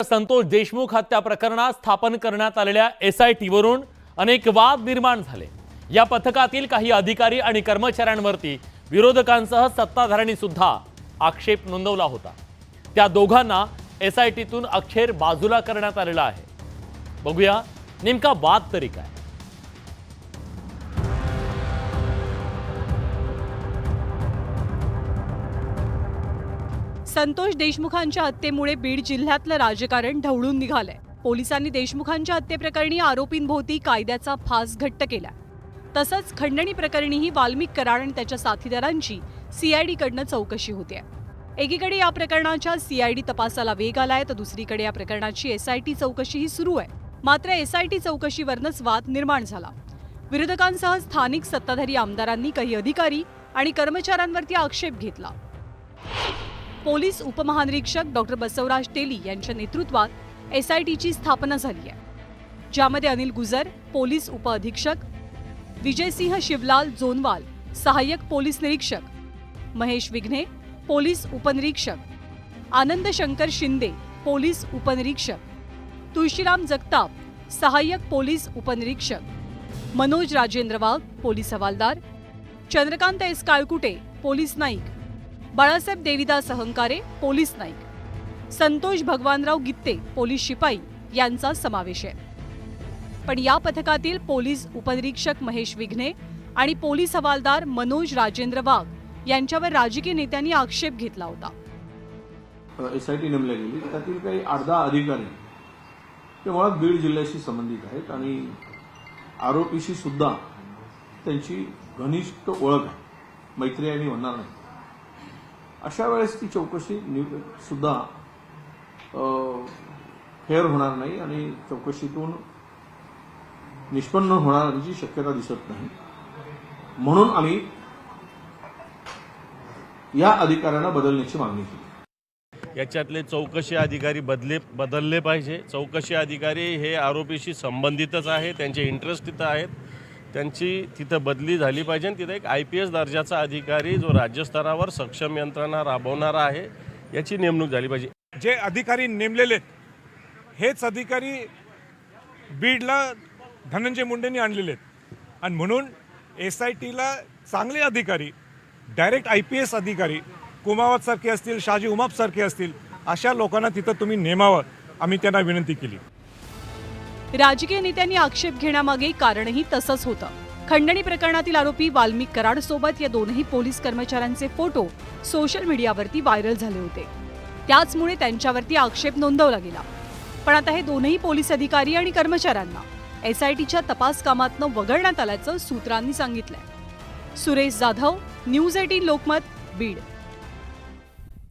संतोष देशमुख हत्या प्रकरणात स्थापन करण्यात आलेल्या एसआयटीवरून अनेक वाद निर्माण झाले। या पथकातील काही अधिकारी आणि कर्मचाऱ्यांवरती विरोधकांसह सत्ताधाऱ्यांनी सुद्धा आक्षेप नोंदवला होता। त्या दोघांना एसआयटीतून अखेर बाजूला करण्यात आलेला आहे। बघूया नेमका वाद तरी काय। संतोष देशमुखांच्या हत्येमुळे बीड जिल्ह्यातलं राजकारण ढवळून निघालंय। पोलिसांनी देशमुखांच्या हत्येप्रकरणी आरोपींभोवती कायद्याचा फास घट्ट केला। तसंच खंडणी प्रकरणीही वाल्मिक कराड आणि त्याच्या साथीदारांची सीआयडी कडनं चौकशी होते। एकीकडे या प्रकरणाच्या सीआयडी तपासाला वेग आलाय, तर दुसरीकडे या प्रकरणाची एसआयटी चौकशीही सुरू आहे। मात्र एसआयटी चौकशीवरनच वाद निर्माण झाला। विरोधकांसह स्थानिक सत्ताधारी आमदारांनी काही अधिकारी आणि कर्मचाऱ्यांवरती आक्षेप घेतला। पोलीस उपमहानिरीक्षक डॉक्टर बसवराज तेली यांच्या नेतृत्वात एसआयटीची स्थापना झाली आहे, ज्यामध्ये अनिल गुजर पोलीस उपअधीक्षक, विजयसिंह शिवलाल जोनवाल सहाय्यक पोलीस निरीक्षक, महेश विघ्ने पोलीस उपनिरीक्षक, आनंद शंकर शिंदे पोलीस उपनिरीक्षक, तुळशीराम जगताप सहाय्यक पोलीस उपनिरीक्षक, मनोज राजेंद्र वाघ पोलीस हवालदार, चंद्रकांत एस काळकुटे पोलीस नाईक, बाळासाहेब देविदास अहंकारे पोलीस नाईक, संतोष भगवानराव गित्ते पोलीस शिपाई यांचा समावेश आहे। पण या पथकातील पोलीस उपनिरीक्षक महेश विघ्ने आणि पोलीस हवालदार मनोज राजेंद्र वाघ यांच्यावर राजकीय नेत्यांनी आक्षेप घेतला होता। एसआयटी नेमल्या गेली, त्यातील काही 8-10 अधिकारी ते मुळात बीड जिल्ह्याशी संबंधित आहेत आणि आरोपीशी सुद्धा त्यांची घनिष्ठ ओळख आहे, मैत्री आहे म्हणणार नाही। अशा वेळेस ती चौकशी सुद्धा फेअर होणार नाही आणि चौकशीतून निष्पन्न होण्याची शक्यता दिसत नाही। म्हणून आम्ही या अधिकाऱ्यांना बदलण्याची मागणी केली। याच्यातले चौकशी अधिकारी बदलले पाहिजे। चौकशी अधिकारी हे आरोपीशी संबंधितच आहे, त्यांचे इंटरेस्ट तिथं आहेत, त्यांची तिथं बदली झाली पाहिजे आणि तिथं एक IPS दर्जाचा अधिकारी जो राज्यस्तरावर सक्षम यंत्रणा राबवणारा आहे याची नेमणूक झाली पाहिजे। जे अधिकारी नेमलेले हेच अधिकारी बीडला धनंजय मुंडेंनी आणलेले आहेत आणि म्हणून एसआयटीला चांगले अधिकारी, डायरेक्ट IPS अधिकारी कुमावत सारखे असतील, शाजी उमाप सारखे असतील, अशा लोकांना तिथं तुम्ही नेमावं, आम्ही त्यांना विनंती केली। राजकीय नेत्यांनी आक्षेप घेण्यामागे कारणही तसंच होतं। खंडणी प्रकरणातील आरोपी वाल्मिक कराड सोबत या दोनही पोलीस कर्मचाऱ्यांचे फोटो सोशल मीडियावरती व्हायरल झाले होते, त्याचमुळे त्यांच्यावरती आक्षेप नोंदवला गेला। पण आता हे दोनही पोलीस अधिकारी आणि कर्मचाऱ्यांना एसआयटीच्या तपास कामातनं वगळण्यात आल्याचं सूत्रांनी सांगितलंय। सुरेश जाधव, न्यूज 18 लोकमत, बीड।